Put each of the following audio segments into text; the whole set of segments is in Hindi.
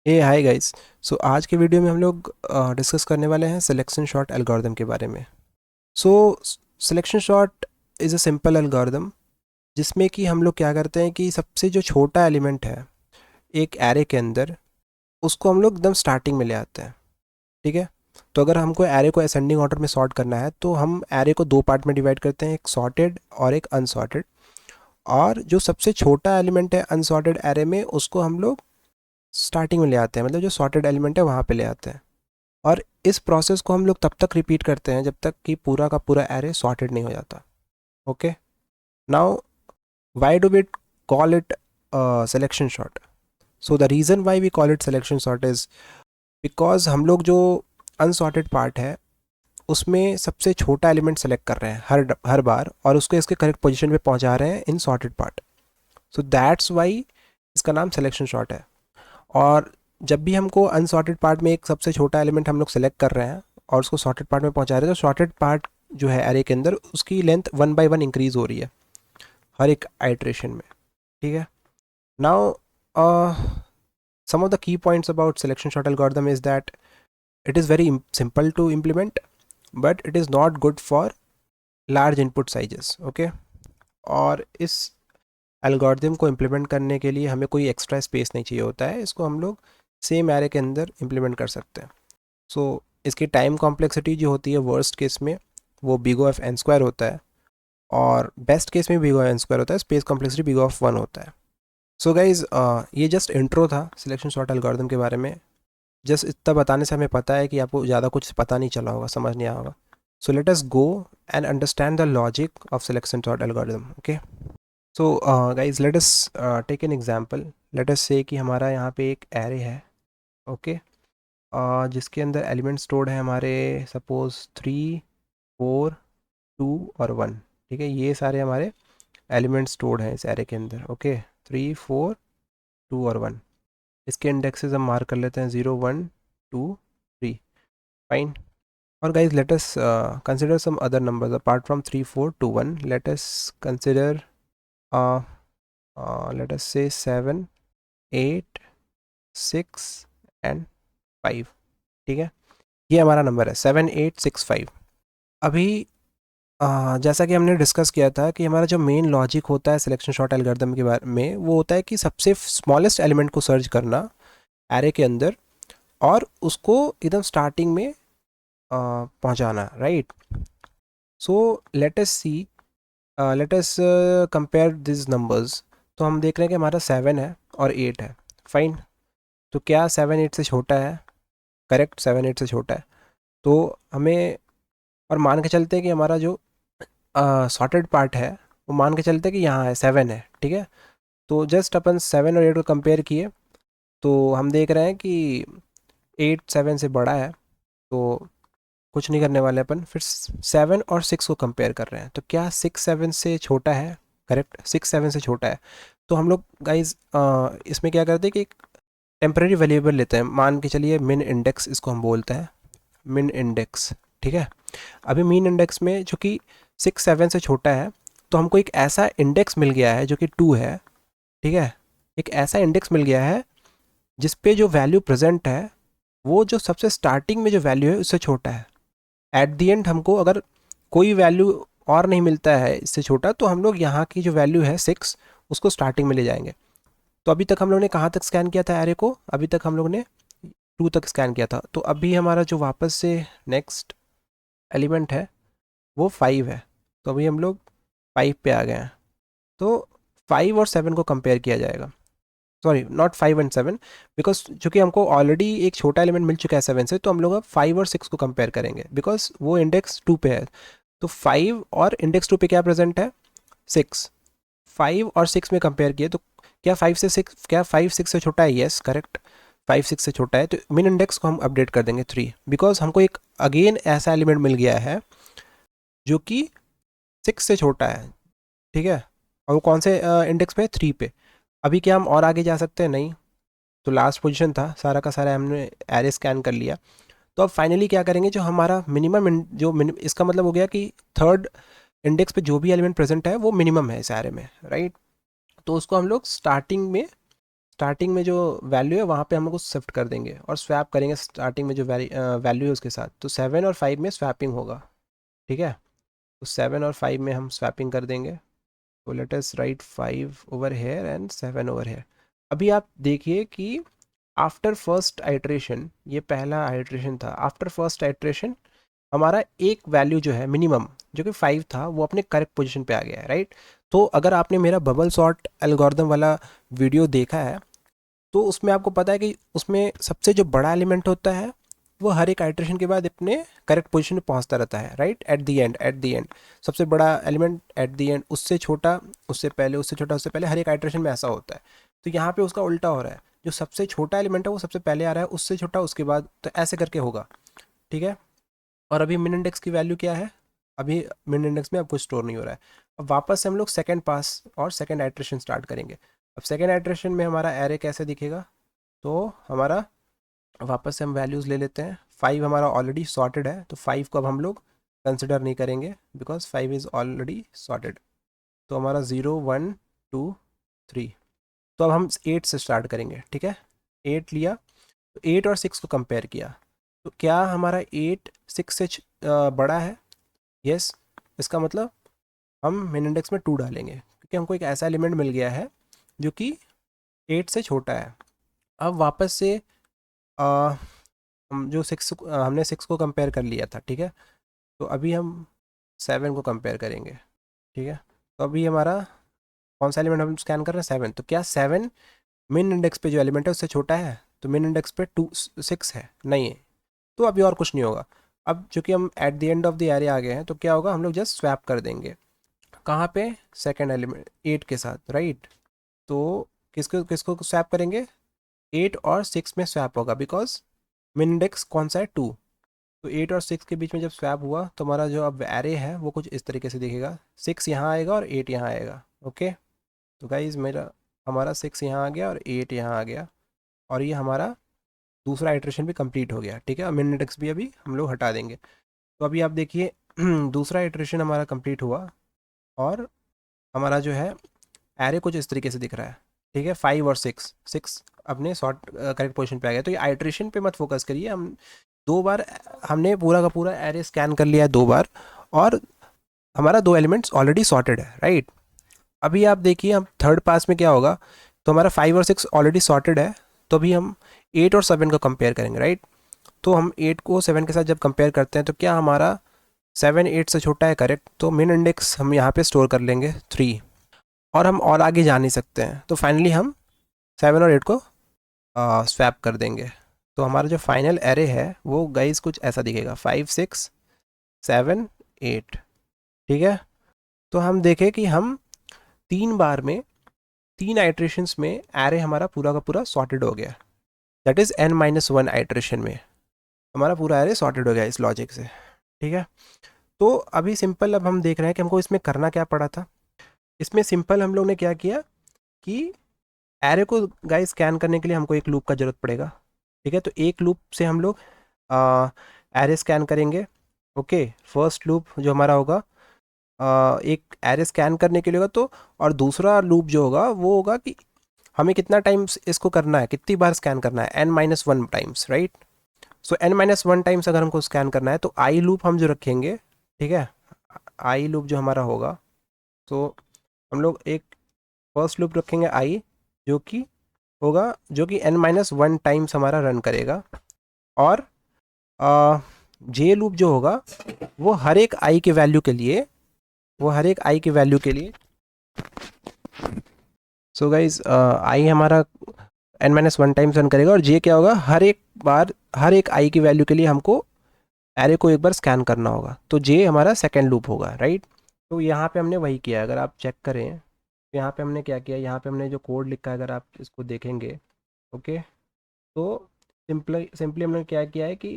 ए हाय गाइस। सो आज के वीडियो में हम लोग डिस्कस करने वाले हैं सिलेक्शन शॉर्ट एल्गोरिदम के बारे में। So selection sort is a simple algorithm जिसमें कि हम लोग क्या करते हैं कि सबसे जो छोटा एलिमेंट है एक एरे के अंदर, उसको हम लोग एकदम स्टार्टिंग में ले आते हैं। ठीक है। तो अगर हमको एरे को असेंडिंग ऑर्डर में सॉर्ट करना है तो हम एरे को दो पार्ट में डिवाइड करते हैं, एक सॉर्टेड और एक अनसॉर्टेड। और जो सबसे छोटा एलिमेंट है अनसॉर्टेड एरे में उसको हम लोग स्टार्टिंग में ले आते हैं, मतलब जो सॉर्टेड एलिमेंट है वहाँ पे ले आते हैं। और इस प्रोसेस को हम लोग तब तक रिपीट करते हैं जब तक कि पूरा का पूरा एरे सॉर्टेड नहीं हो जाता। Okay. Now why do we call it selection sort? So the reason why we call it selection sort is because हम लोग जो अनसॉर्टेड पार्ट है उसमें सबसे छोटा एलिमेंट सेलेक्ट कर रहे हैं हर बार, और उसको इसके करेक्ट पोजीशन पे पहुंचा रहे हैं इन sorted part. So that's why इसका नाम सिलेक्शन शॉर्ट है। और जब भी हमको अनसॉर्टेड पार्ट में एक सबसे छोटा एलिमेंट हम लोग सेलेक्ट कर रहे हैं और उसको सॉर्टेड पार्ट में पहुंचा रहे हैं, तो सॉर्टेड पार्ट जो है एरे के अंदर उसकी लेंथ 1 by 1 इंक्रीज हो रही है हर एक आइट्रेशन में। ठीक है। Now some of the key points about selection short algorithm is that it is very simple to implement, but it is not good for large input sizes. Okay। और इस एल्गोरिदम को इम्प्लीमेंट करने के लिए हमें कोई एक्स्ट्रा स्पेस नहीं चाहिए होता है, इसको हम लोग सेम एरे के अंदर इम्प्लीमेंट कर सकते हैं। सो इसकी टाइम कॉम्प्लेक्सिटी जो होती है वर्स्ट केस में वो बिग ऑफ एन स्क्वायर होता है, और बेस्ट केस में बिग ऑफ एन स्क्वायर होता है, स्पेस कॉम्प्लेक्सिटी बिग ऑफ 1 होता है। सो गाइज ये जस्ट इंट्रो था सिलेक्शन शॉर्ट एल्गोरिदम के बारे में। जस्ट इतना बताने से हमें पता है कि आपको ज़्यादा कुछ पता नहीं चला होगा, समझ नहीं आया होगा। So let us go and understand the logic of selection sort algorithm. Okay. So guys let us take an example. Let us say कि हमारा यहाँ पे एक एरे है। ओके। जिसके अंदर एलिमेंट स्टोर्ड है हमारे, सपोज 3, 4, 2 और 1। ठीक है, ये सारे हमारे एलिमेंट स्टोर्ड हैं इस एरे के अंदर। ओके, 3, 4, 2 और 1। इसके इंडेक्सेस हम मार्क कर लेते हैं 0, 1, 2, 3। फाइन। और guys let us consider some other numbers apart from 3, 4, 2, 1। Let us consider let us say 7, 8, 6 and 5। ठीक है, ये हमारा नंबर है 7, 8, 6, 5। अभी जैसा कि हमने डिस्कस किया था कि हमारा जो मेन लॉजिक होता है सिलेक्शन शॉर्ट एल्गोरिथम के बारे में, वो होता है कि सबसे स्मॉलेस्ट एलिमेंट को सर्च करना एरे के अंदर और उसको एकदम स्टार्टिंग में पहुंचाना, right. So let us see, let us compare this numbers. तो हम देख रहे हैं कि हमारा 7 है और 8 है। फाइन। तो क्या 7 8 से छोटा है? करेक्ट, 7 8 से छोटा है। तो हमें, और मान के चलते हैं कि हमारा जो सॉर्टेड पार्ट है वो मान के चलते हैं कि यहाँ है 7 है। ठीक है। तो जस्ट अपन 7 और 8 को कंपेयर किए तो हम देख रहे हैं कि 8 7 से बड़ा है। तो कुछ नहीं करने वाले अपन, फिर 7 और 6 को कंपेयर कर रहे हैं। तो क्या 6 7 से छोटा है? करेक्ट, 6 7 से छोटा है। तो हम लोग गाइज इसमें क्या करते हैं कि एक टेम्परेरी वेरिएबल लेते हैं, मान के चलिए मिन इंडेक्स, इसको हम बोलते हैं मिन इंडेक्स। ठीक है। अभी मीन इंडेक्स में जो कि 6 7 से छोटा है, तो हमको एक ऐसा इंडेक्स मिल गया है जो कि 2 है। ठीक है। एक ऐसा इंडेक्स मिल गया है जिस पे जो वैल्यू प्रेजेंट है वो जो सबसे स्टार्टिंग में जो वैल्यू है उससे छोटा है। एट दी एंड हमको अगर कोई वैल्यू और नहीं मिलता है इससे छोटा, तो हम लोग यहाँ की जो वैल्यू है 6 उसको स्टार्टिंग में ले जाएंगे। तो अभी तक हम लोग ने कहाँ तक स्कैन किया था एरे को? अभी तक हम लोग ने 2 तक स्कैन किया था। तो अभी हमारा जो वापस से नेक्स्ट एलिमेंट है वो 5 है। तो अभी हम लोग 5 पे आ गए हैं। तो 5 और 7 को कंपेयर किया जाएगा। सॉरी, नॉट 5 एंड 7, बिकॉज चूंकि हमको ऑलरेडी एक छोटा एलिमेंट मिल चुका है 7 से, तो हम लोग अब 5 और 6 को कंपेयर करेंगे बिकॉज वो इंडेक्स 2 पे है। तो 5 और इंडेक्स 2 पे क्या प्रेजेंट है? 6। 5 और 6 में कंपेयर किए तो क्या 5 से 6, क्या 5 6 से छोटा है? येस, करेक्ट, 5 6 से छोटा है। तो मिन इंडेक्स को हम अपडेट कर देंगे 3, बिकॉज हमको एक अगेन ऐसा एलिमेंट मिल गया है जो कि 6 से छोटा है। ठीक है। और वो कौन से इंडेक्स पे है? 3 पे। अभी क्या हम और आगे जा सकते हैं? नहीं। तो लास्ट पोजीशन था, सारा का सारा हमने एरे स्कैन कर लिया। तो अब फाइनली क्या करेंगे, जो हमारा मिनिमम इसका मतलब हो गया कि थर्ड इंडेक्स पे जो भी एलिमेंट प्रेजेंट है वो मिनिमम है इस एरे में, राइट। तो उसको हम लोग स्टार्टिंग में स्टार्टिंग में जो वैल्यू है वहाँ पे हम उसको शिफ्ट कर देंगे और स्वैप करेंगे स्टार्टिंग में जो वैल्यू है उसके साथ। तो 7 और 5 में स्वैपिंग होगा, ठीक है। तो 7 और 5 में हम स्वैपिंग कर देंगे। तो let us right 5 over here and 7 over here. अभी आप देखिए कि आफ्टर फर्स्ट आइट्रेशन, ये पहला आइट्रेशन था, आफ्टर फर्स्ट आइट्रेशन हमारा एक वैल्यू जो है मिनिमम जो कि 5 था वो अपने करेक्ट पोजीशन पे आ गया है, राइट। तो अगर आपने मेरा बबल सॉर्ट एल्गोरिदम वाला वीडियो देखा है तो उसमें आपको पता है कि उसमें सबसे जो बड़ा एलिमेंट होता है वो हर एक आइट्रेशन के बाद अपने करेक्ट पोजीशन पे पहुंचता रहता है, राइट। एट द एंड सबसे बड़ा एलिमेंट एट द एंड, उससे छोटा उससे पहले, उससे छोटा उससे पहले, हर एक आइट्रेशन में ऐसा होता है। तो यहाँ पे उसका उल्टा हो रहा है, जो सबसे छोटा एलिमेंट है वो सबसे पहले आ रहा है, उससे छोटा उसके बाद, तो ऐसे करके होगा, ठीक है। और अभी मिन इंडेक्स की वैल्यू क्या है, अभी मिन इंडेक्स में अब कुछ स्टोर नहीं हो रहा है। अब वापस से हम लोग सेकेंड पास और सेकेंड आइट्रेशन स्टार्ट करेंगे। अब सेकेंड आइट्रेशन में हमारा एरे कैसे दिखेगा, तो हमारा वापस से हम वैल्यूज़ ले लेते हैं। 5 हमारा ऑलरेडी सॉर्टेड है तो 5 को अब हम लोग कंसिडर नहीं करेंगे बिकॉज 5 इज़ ऑलरेडी सॉर्टेड। तो हमारा 0 1 2 3। तो अब हम 8 से स्टार्ट करेंगे, ठीक है। 8 लिया तो 8 और 6 को कंपेयर किया, तो क्या हमारा 8 6 से बड़ा है, यस। इसका मतलब हम मिन इंडेक्स में 2 डालेंगे क्योंकि हमको एक ऐसा एलिमेंट मिल गया है जो कि 8 से छोटा है। अब वापस से आ, हम जो 6 हमने 6 को कंपेयर कर लिया था, ठीक है। तो अभी हम 7 को कंपेयर करेंगे, ठीक है। तो अभी हमारा कौन सा एलिमेंट हम स्कैन कर रहे हैं, 7। तो क्या 7 मिन इंडेक्स पे जो एलिमेंट है उससे छोटा है, तो मिन इंडेक्स पे 6 है, नहीं है। तो अभी और कुछ नहीं होगा। अब चूंकि हम at the end of the area आ गए हैं तो क्या होगा, हम लोग जस्ट स्वैप कर देंगे। कहाँ पे, सेकेंड एलिमेंट 8 के साथ, राइट। तो किसको किसको स्वैप करेंगे, 8 और 6 में स्वैप होगा बिकॉज मिन इंडेक्स कौन सा है, 2। तो 8 और 6 के बीच में जब स्वैप हुआ तो हमारा जो अब एरे है वो कुछ इस तरीके से दिखेगा। 6 यहाँ आएगा और 8 यहाँ आएगा, ओके। तो गाइज मेरा हमारा 6 यहाँ आ गया और 8 यहाँ आ गया, और ये हमारा दूसरा आइट्रेशन भी कंप्लीट हो गया, ठीक है। मिन इंडेक्स भी अभी हम लोग हटा देंगे। तो अभी आप देखिए दूसरा आइट्रेशन हमारा कंप्लीट हुआ और हमारा जो है एरे कुछ इस तरीके से दिख रहा है, ठीक है। 5 और 6, 6 अपने शॉर्ट करेक्ट पोजीशन पे आ गया। तो ये आइट्रेशन पे मत फोकस करिए, हम 2 बार हमने पूरा का पूरा एरे स्कैन कर लिया है 2 बार, और हमारा 2 एलिमेंट्स ऑलरेडी सॉर्टेड है, राइट। अभी आप देखिए हम थर्ड पास में क्या होगा, तो हमारा 5 और 6 ऑलरेडी सॉर्टेड है। तो अभी हम 8 और 7 को कंपेयर करेंगे, राइट। तो हम 8 को 7 के साथ जब कंपेयर करते हैं तो क्या हमारा 7 8 से छोटा है, करेक्ट। तो मिन इंडेक्स हम यहाँ पे स्टोर कर लेंगे 3, और हम और आगे जा नहीं सकते हैं। तो फाइनली हम 7 और 8 को स्वैप कर देंगे। तो हमारा जो फाइनल एरे है वो गाइस कुछ ऐसा दिखेगा, 5 6 7 8, ठीक है। तो हम देखें कि हम 3 बार में 3 आइट्रेशंस में एरे हमारा पूरा का पूरा सॉर्टेड हो गया। दैट इज़ n-1 आइट्रेशन में हमारा पूरा एरे सॉर्टेड हो गया इस लॉजिक से, ठीक है। तो अभी सिंपल अब हम देख रहे हैं कि हमको इसमें करना क्या पड़ा था। इसमें सिंपल हम लोग ने क्या किया कि एरे को गाइस स्कैन करने के लिए हमको एक लूप का ज़रूरत पड़ेगा, ठीक है। तो एक लूप से हम लोग एरे स्कैन करेंगे, ओके। फर्स्ट लूप जो हमारा होगा एक एरे स्कैन करने के लिए होगा, तो और दूसरा लूप जो होगा वो होगा कि हमें कितना टाइम्स इसको करना है, कितनी बार स्कैन करना है, n-1 टाइम्स, राइट। सो n-1 टाइम्स अगर हमको स्कैन करना है तो आई लूप हम जो रखेंगे, ठीक है। आई लूप जो हमारा होगा, तो हम लोग एक फर्स्ट लूप रखेंगे आई, जो कि होगा जो कि n-1 टाइम्स हमारा रन करेगा। और जे लूप जो होगा वो हर एक आई के वैल्यू के लिए, वो हर एक आई के वैल्यू के लिए, सो गाइज आई हमारा n-1 टाइम्स रन करेगा, और जे क्या होगा, हर एक बार हर एक आई की वैल्यू के लिए हमको एरे को एक बार स्कैन करना होगा। तो जे हमारा सेकेंड लूप होगा, राइट। तो यहाँ पे हमने वही किया, अगर आप चेक करें तो यहाँ पे हमने क्या किया, यहाँ पे हमने जो कोड लिखा है अगर आप इसको देखेंगे, ओके। तो सिंपली हमने क्या किया है कि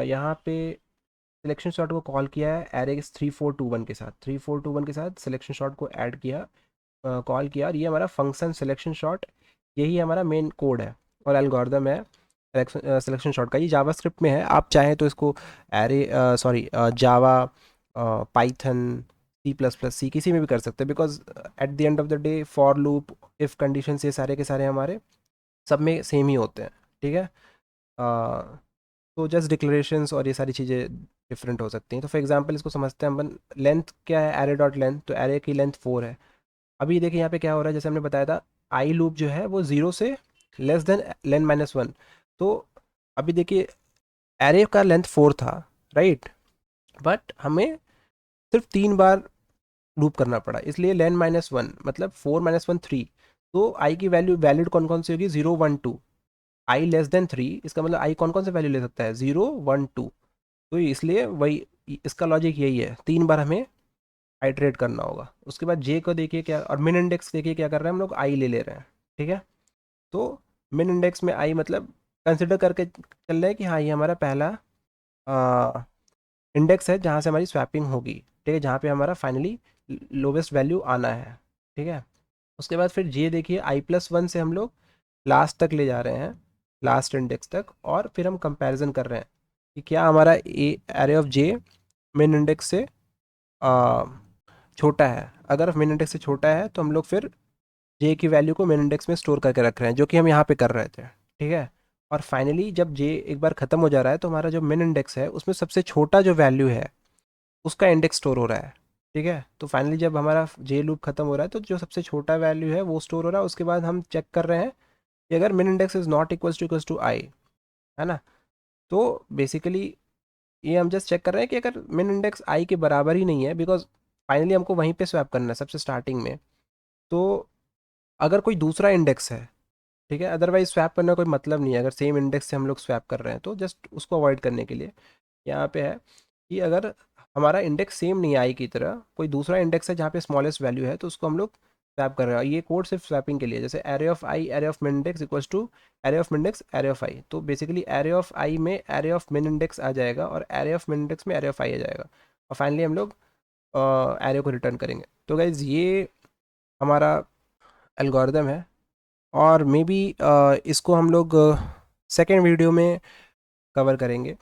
यहाँ पे सिलेक्शन शॉट को कॉल किया है एरे 3421 के साथ, 3421 के साथ सिलेक्शन शॉट को ऐड किया, कॉल किया, और ये हमारा फंक्शन सिलेक्शन शॉट, यही हमारा मेन कोड है और एल्गोरिदम है सिलेक्शन शॉट का। ये जावास्क्रिप्ट में है, आप चाहें तो इसको एरे सॉरी जावा, पाइथन, C किसी में भी कर सकते हैं, because at the end of the day for loop, if condition, ये सारे के सारे हमारे सब में सेम ही होते हैं, ठीक है। तो जस्ट डिक्लेरेशंस और ये सारी चीज़ें डिफरेंट हो सकती हैं। तो फॉर एग्जांपल इसको समझते हैं अपन, लेंथ क्या है, एरे डॉट लेंथ, तो एरे की लेंथ 4 है। अभी देखिए यहाँ पे क्या हो रहा है, जैसे हमने बताया था आई लूप जो है वो 0 से लेस देन लेन माइनस 1। तो अभी देखिए एरे का लेंथ 4 था, राइट, बट हमें सिर्फ 3 बार लूप करना पड़ा, इसलिए लेन माइनस 1 मतलब 4 माइनस 1 3। तो आई की वैल्यू वैलिड कौन कौन सी होगी, 0 1 2। आई लेस देन 3, इसका मतलब आई कौन कौन से वैल्यू ले सकता है, 0 1 2। तो इसलिए वही, इसका लॉजिक यही है, 3 बार हमें आइट्रेट करना होगा। उसके बाद जे को देखिए क्या, और मिन इंडेक्स देखिए क्या कर रहे हैं हम लोग, आई ले रहे हैं, ठीक है। तो मिन इंडेक्स में आई मतलब कंसिडर करके चल रहे हैं कि हाँ ये हमारा पहला इंडेक्स है जहाँ से हमारी स्वैपिंग होगी, ठीक है, जहाँ पे हमारा फाइनली लोवेस्ट वैल्यू आना है, ठीक है। उसके बाद फिर जे देखिए i+1 से हम लोग लास्ट तक ले जा रहे हैं, लास्ट इंडेक्स तक, और फिर हम कंपैरिजन कर रहे हैं कि क्या हमारा एरे ऑफ जे मिन इंडेक्स से छोटा है। अगर मिन इंडेक्स से छोटा है तो हम लोग फिर जे की वैल्यू को मिन इंडेक्स में स्टोर करके रख रहे हैं, जो कि हम यहाँ पे कर रहे थे, ठीक है। और फाइनली जब जे एक बार ख़त्म हो जा रहा है तो हमारा जो मिन इंडेक्स है उसमें सबसे छोटा जो वैल्यू है उसका इंडेक्स स्टोर हो रहा है, ठीक है। तो फाइनली जब हमारा जे लूप खत्म हो रहा है तो जो सबसे छोटा वैल्यू है वो स्टोर हो रहा है। उसके बाद हम चेक कर रहे हैं कि अगर min index is not equals to I, है ना, तो बेसिकली ये हम जस्ट चेक कर रहे हैं कि अगर मिन इंडेक्स आई के बराबर ही नहीं है, बिकॉज फाइनली हमको वहीं पे स्वैप करना है सबसे स्टार्टिंग में। तो अगर कोई दूसरा इंडेक्स है, ठीक है, अदरवाइज स्वैप करने का कोई मतलब नहीं है। अगर सेम इंडेक्स से हम लोग स्वैप कर रहे हैं तो जस्ट उसको अवॉइड करने के लिए यहाँ पे है कि अगर हमारा इंडेक्स सेम नहीं है आई की तरह, कोई दूसरा इंडेक्स है जहाँ पे स्मॉलेस्ट वैल्यू है, तो उसको हम लोग स्वैप कर रहे हैं। ये कोड सिर्फ स्वैपिंग के लिए, जैसे array of i array of min index equals to array of min index array of i. तो बेसिकली एरे ऑफ आई में एरे ऑफ मिन इंडेक्स आ जाएगा और एरे ऑफ मिन इंडेक्स में एरे ऑफ आई आ जाएगा, और फाइनली हम लोग एरे को रिटर्न करेंगे। तो गाइज ये हमारा एल्गोरिदम है, और मे बी इसको हम लोग सेकेंड वीडियो में कवर करेंगे।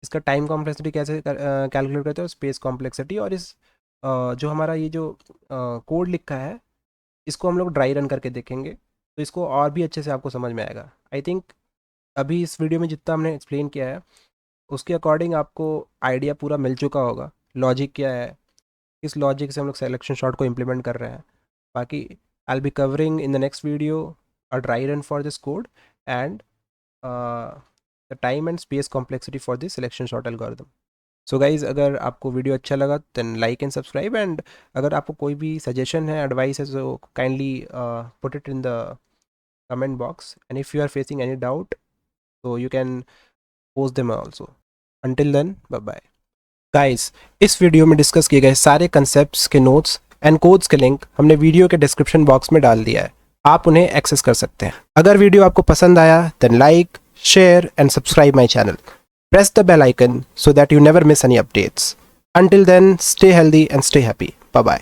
इसका टाइम कॉम्प्लेक्सिटी कैसे कैलकुलेट करते हैं, स्पेस कॉम्प्लेक्सिटी, और इस जो हमारा ये जो कोड लिखा है इसको हम लोग ड्राई रन करके देखेंगे, तो इसको और भी अच्छे से आपको समझ में आएगा। आई थिंक अभी इस वीडियो में जितना हमने एक्सप्लेन किया है उसके अकॉर्डिंग आपको आइडिया पूरा मिल चुका होगा, लॉजिक क्या है, किस लॉजिक से हम लोग सिलेक्शन शॉट को इम्प्लीमेंट कर रहे हैं। बाकी I will be covering in the next video a dry run for this code and the time and space complexity for this selection sort algorithm. So guys, अगर आपको वीडियो अच्छा लगा then like and subscribe, and अगर आपको कोई भी सजेशन है, एडवाइस है, so kindly put it in the comment box, and if you are facing any doubt so you can post them also. Until then, bye bye guys. इस वीडियो में डिस्कस किए गए सारे कंसेप्ट्स के नोट्स एंड कोड्स के लिंक हमने वीडियो के डिस्क्रिप्शन बॉक्स में डाल दिया है, आप उन्हें एक्सेस कर सकते हैं। अगर वीडियो आपको पसंद आया then like, share and subscribe my channel. Press the bell icon so that you never miss any updates. Until then, stay healthy and stay happy. Bye bye.